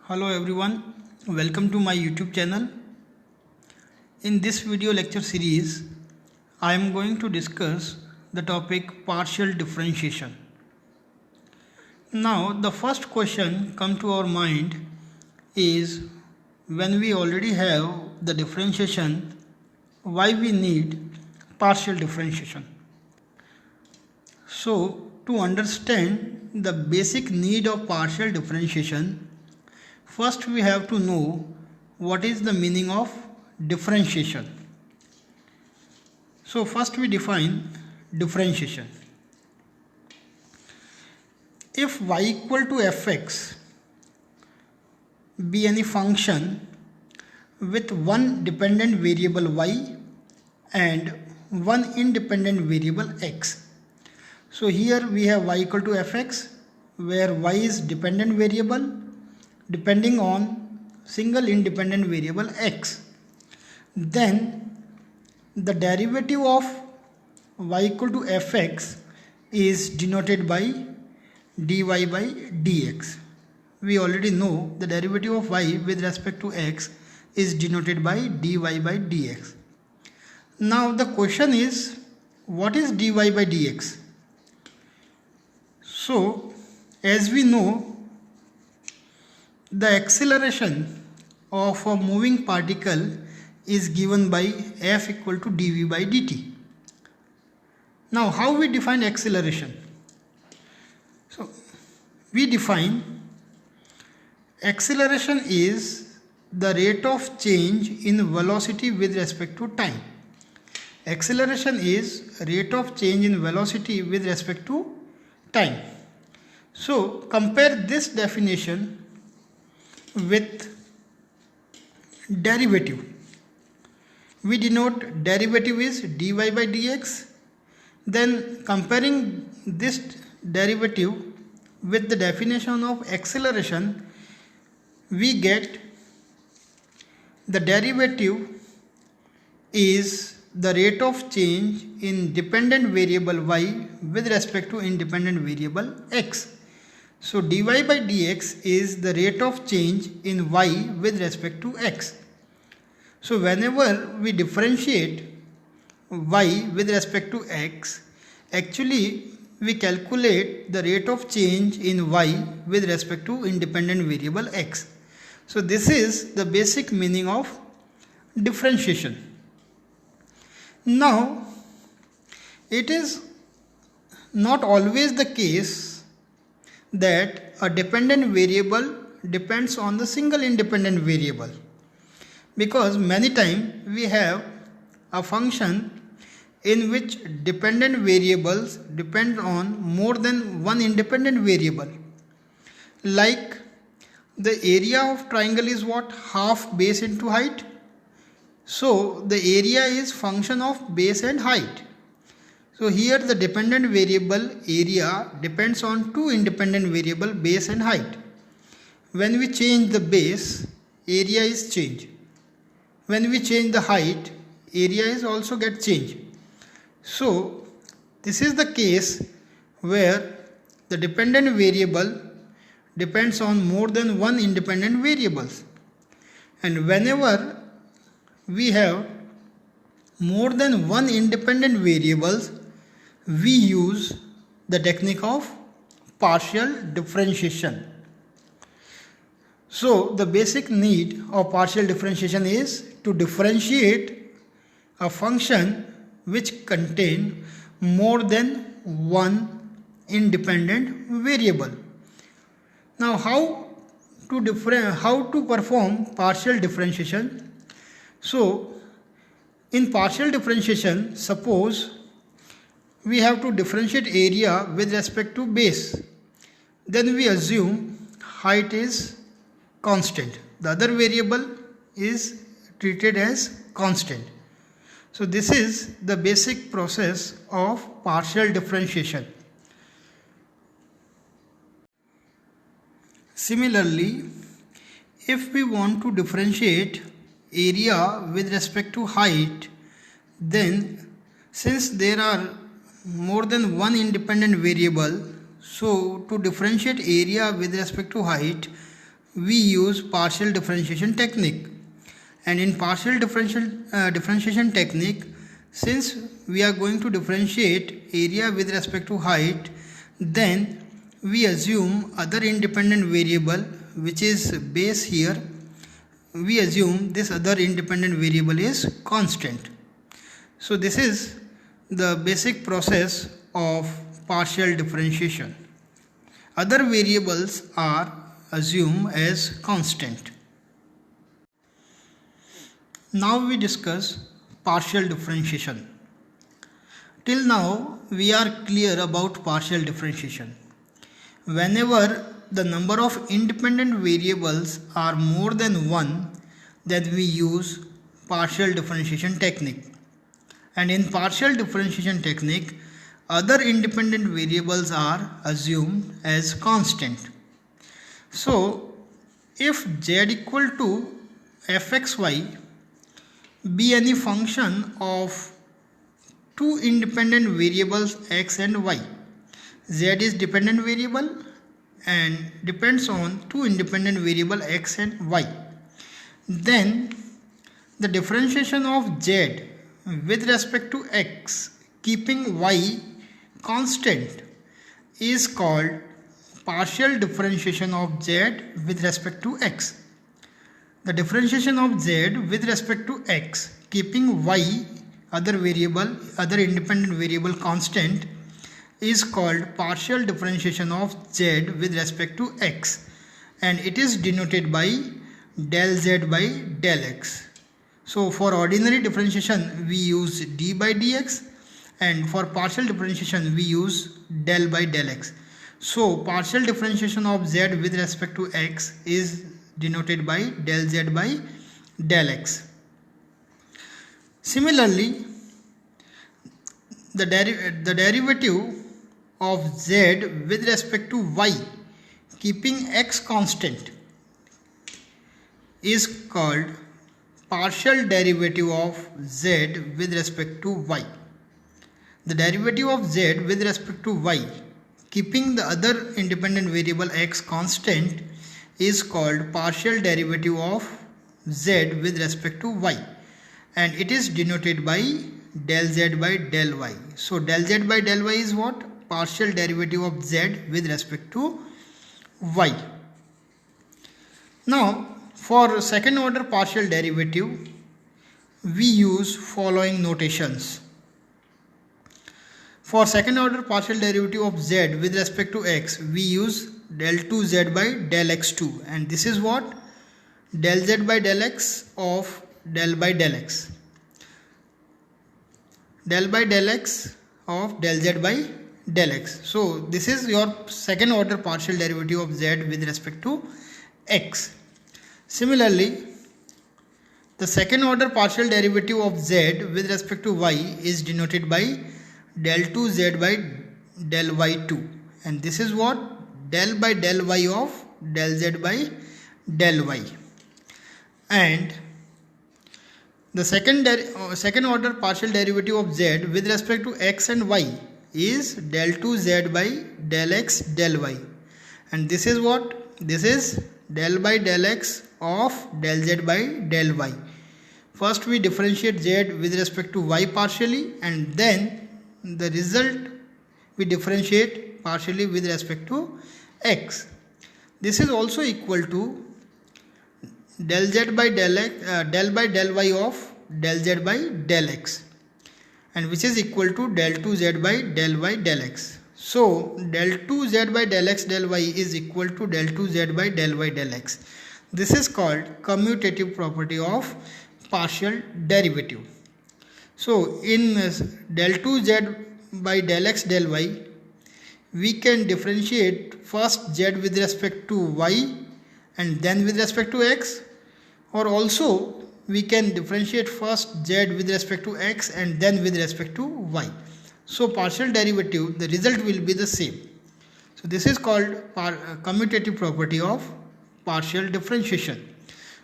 Hello everyone, welcome to my YouTube channel. In this video lecture series, I am going to discuss the topic partial differentiation. Now the first question come to our mind is, when we already have the differentiation, why we need partial differentiation? So to understand the basic need of partial differentiation, first we have to know what is the meaning of differentiation. So first we define differentiation. If y equal to fx be any function with one dependent variable y and one independent variable x. So here we have y equal to fx, where y is dependent variable depending on single independent variable x. Then the derivative of y equal to fx is denoted by dy by dx. We already know the derivative of y with respect to x is denoted by dy by dx. Now the question is, what is dy by dx? So as we know, the acceleration of a moving particle is given by f equal to dv by dt. Now how we define acceleration? So we define acceleration is the rate of change in velocity with respect to time. Acceleration is rate of change in velocity with respect to time. So compare this definition with derivative. We denote derivative is dy by dx. Then comparing this derivative with the definition of acceleration, we get the derivative is the rate of change in dependent variable y with respect to independent variable x. So dy by dx is the rate of change in y with respect to x. So whenever we differentiate y with respect to x, actually we calculate the rate of change in y with respect to independent variable x. So this is the basic meaning of differentiation. Now it is not always the case that a dependent variable depends on the single independent variable, because many times we have a function in which dependent variables depend on more than one independent variable. Like the area of triangle is what? Half base into height. So the area is function of base and height. So here the dependent variable area depends on two independent variable base and height. When we change the base, area is changed. When we change the height, area is also get changed. So this is the case where the dependent variable depends on more than one independent variables. And whenever we have more than one independent variables, we use the technique of partial differentiation. So the basic need of partial differentiation is to differentiate a function which contain more than one independent variable. Now how to perform partial differentiation? So in partial differentiation, suppose we have to differentiate area with respect to base. Then we assume height is constant. The other variable is treated as constant. So this is the basic process of partial differentiation. Similarly, if we want to differentiate area with respect to height, then since there are more than one independent variable, so to differentiate area with respect to height, we use partial differentiation technique. And in partial differentiation technique, since we are going to differentiate area with respect to height, then we assume other independent variable, which is base here. We assume this other independent variable is constant. So this is the basic process of partial differentiation. Other variables are assumed as constant. Now we discuss partial differentiation. Till now we are clear about partial differentiation. Whenever the number of independent variables are more than one, then we use partial differentiation technique. And in partial differentiation technique, other independent variables are assumed as constant. So if z equal to fxy be any function of two independent variables x and y, z is dependent variable and depends on two independent variable x and y, then the differentiation of z with respect to x keeping y constant is called partial differentiation of z with respect to x. The differentiation of z with respect to x keeping y other independent variable constant is called partial differentiation of z with respect to x, and it is denoted by del z by del x. So for ordinary differentiation we use d by dx, and for partial differentiation we use del by del x. So partial differentiation of z with respect to x is denoted by del z by del x. Similarly, the derivative of z with respect to y keeping x constant is called partial derivative of z with respect to y. The derivative of z with respect to y keeping the other independent variable x constant is called partial derivative of z with respect to y, and it is denoted by del z by del y. So del z by del y is what? Partial derivative of z with respect to y. Now for second order partial derivative we use following notations. For second order partial derivative of z with respect to x, we use del 2z by del x2, and this is what? Del z by del x of del by del x. Del by del x of del z by del x. So this is your second order partial derivative of z with respect to x. Similarly, the second order partial derivative of z with respect to y is denoted by del 2z by del y2, and this is what? Del by del y of del z by del y. And the second order partial derivative of z with respect to x and y is del 2z by del x del y, and this is what? This is del by del x of del z by del y. First we differentiate z with respect to y partially, and then the result we differentiate partially with respect to x. This is also equal to del z by del x, del by del y of del z by del x, and which is equal to del 2z by del y del x. So del 2z by del x del y is equal to del 2z by del y del x. This is called commutative property of partial derivative. So in del 2z by del x del y, we can differentiate first z with respect to y and then with respect to x, or also we can differentiate first z with respect to x and then with respect to y. So partial derivative, the result will be the same. So this is called commutative property of partial differentiation.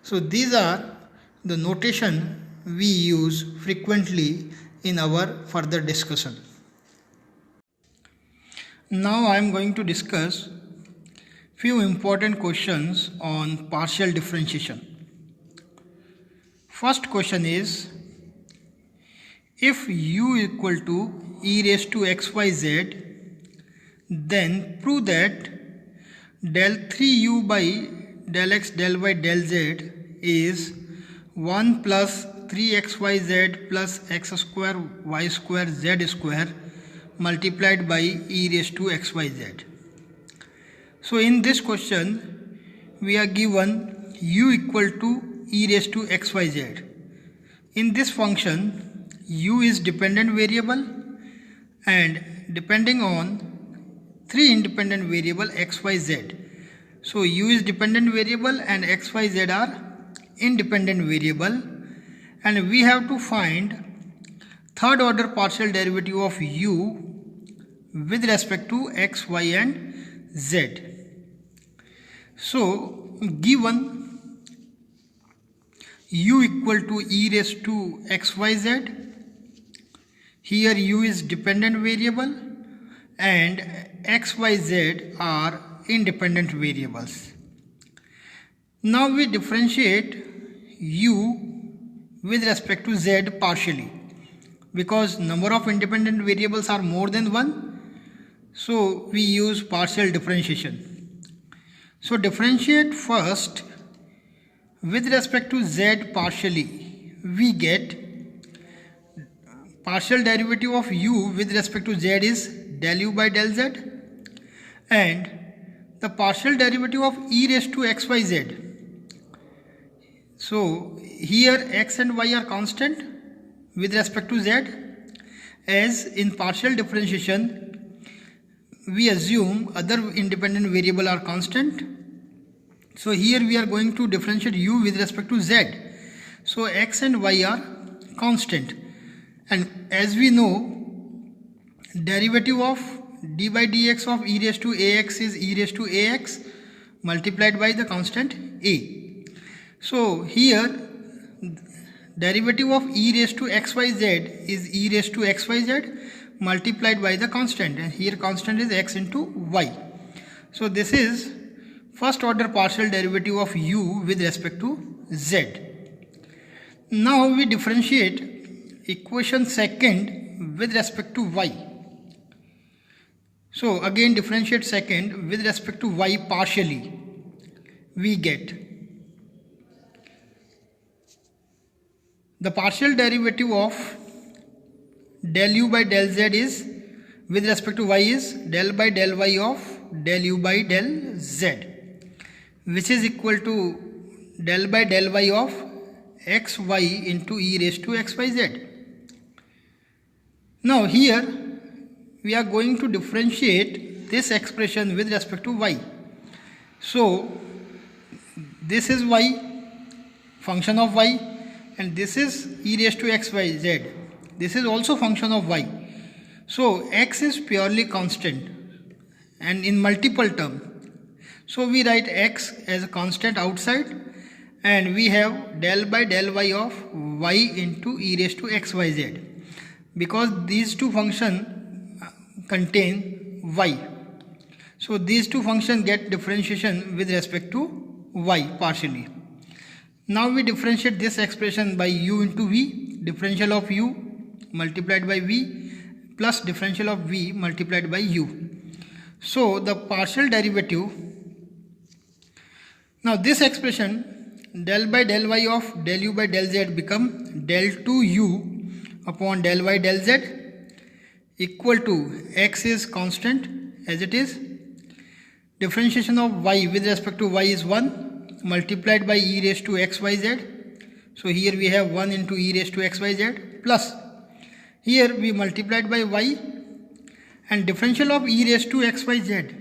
So these are the notation we use frequently in our further discussion. Now I am going to discuss Few important questions on partial differentiation. First question is, if u equal to e raised to xyz, then prove that del 3u by del x del y del z is 1 plus 3xyz plus x square y square z square multiplied by e raised to xyz. So in this question we are given u equal to e raised to xyz. In this function u is dependent variable and depending on three independent variable x, y, z. So u is dependent variable and x, y, z are independent variable, and we have to find third order partial derivative of u with respect to x, y and z. So given u equal to e raised to xyz, here u is dependent variable and x, y, z are independent variables. Now we differentiate u with respect to z partially, because number of independent variables are more than one, so we use partial differentiation. So differentiate first with respect to z partially. We get partial derivative of u with respect to z is del u by del z, and the partial derivative of e raised to xyz. So here x and y are constant with respect to z, as in partial differentiation we assume other independent variable are constant. So here we are going to differentiate u with respect to z. So x and y are constant, and as we know, derivative of d by dx of e raised to ax is e raised to ax multiplied by the constant a. So here derivative of e raised to xyz is e raised to xyz multiplied by the constant, and here constant is x into y. So this is first order partial derivative of u with respect to z. Now we differentiate equation second with respect to y. So again differentiate second with respect to y partially. We get the partial derivative of del u by del z is with respect to y is del by del y of del u by del z, which is equal to del by del y of x y into e raised to xyz. Now here we are going to differentiate this expression with respect to y. So this is y, function of y, and this is e raised to xyz. This is also function of y. So x is purely constant and in multiple terms. So we write x as a constant outside, and we have del by del y of y into e raised to xyz, because these two functions contain y. So these two functions get differentiation with respect to y partially. Now we differentiate this expression by u into v, differential of u multiplied by v plus differential of v multiplied by u. So the partial derivative, now this expression del by del y of del u by del z become del 2u upon del y del z equal to x is constant as it is, differentiation of y with respect to y is 1 multiplied by e raised to xyz. So here we have 1 into e raised to xyz plus here we multiplied by y, and differential of e raised to xyz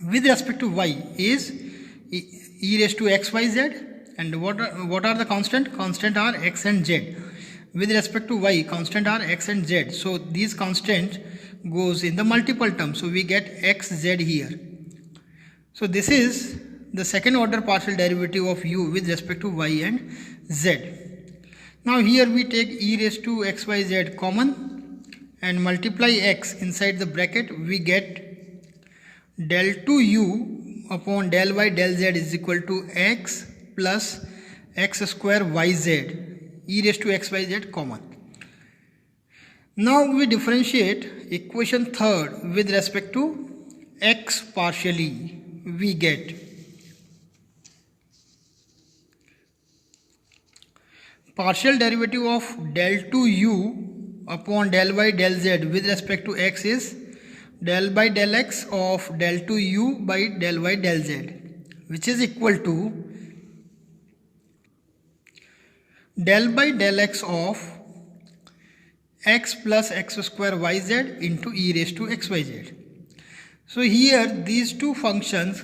with respect to y is e raised to xyz, and what are the constant? Constant are x and z. With respect to y, constant are x and z. So these constant goes in the multiple term. So we get xz here. So this is the second order partial derivative of u with respect to y and z. Now here we take e raised to xyz common and multiply x inside the bracket. We get del 2u upon del y del z is equal to x plus x square yz, e raised to xyz common. Now we differentiate equation third with respect to x partially. We get partial derivative of del 2u upon del y del z with respect to x is del by del x of del 2u by del y del z, which is equal to del by del x of x plus x square yz into e raised to xyz. So here these two functions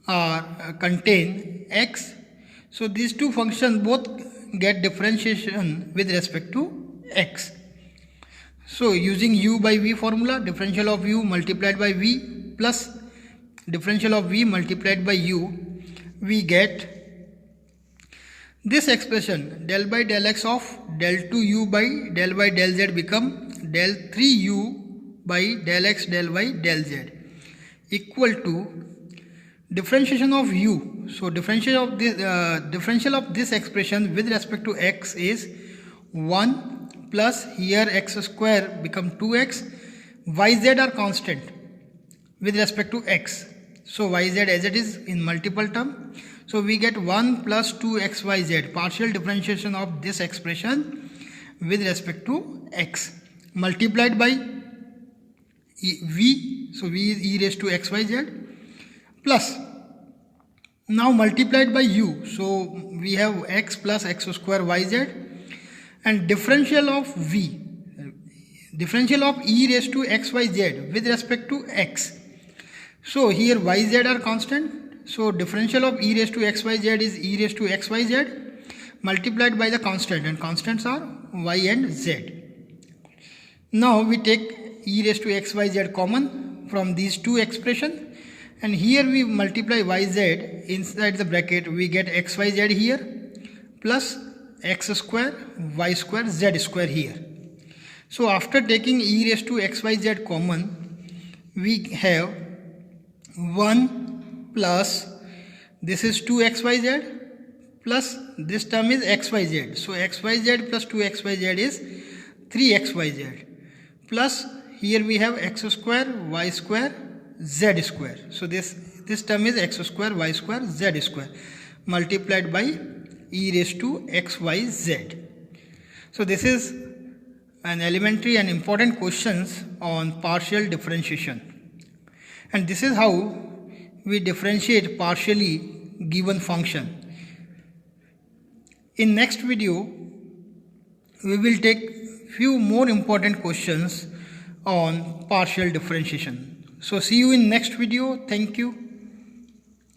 are contain x. So these two functions both get differentiation with respect to x. So using u by v formula, differential of u multiplied by v plus differential of v multiplied by u, we get this expression del by del x of del 2u by del y del z become del 3u by del x del y del z equal to differentiation of u. So differential of this expression with respect to x is 1 plus here x square become 2x, yz are constant with respect to x. So yz as it is in multiple term. So we get 1 plus 2xyz, partial differentiation of this expression with respect to x multiplied by v. So v is e raised to xyz plus now multiplied by u. So we have x plus x square yz and differential of v, differential of e raised to xyz with respect to x. So here yz are constant. So differential of e raised to xyz is e raised to xyz multiplied by the constant, and constants are y and z. Now we take e raised to xyz common from these two expressions, and here we multiply yz inside the bracket. We get xyz here plus x square y square z square here. So after taking e raised to xyz common, we have 1 plus this is 2xyz plus this term is xyz. So xyz plus 2xyz is 3xyz plus here we have x square y square z square. So this term is x square y square z square multiplied by e raised to xyz. So this is an elementary and important questions on partial differentiation, and this is how we differentiate partially given function. In next video, we will take few more important questions on partial differentiation. So see you in next video. Thank you.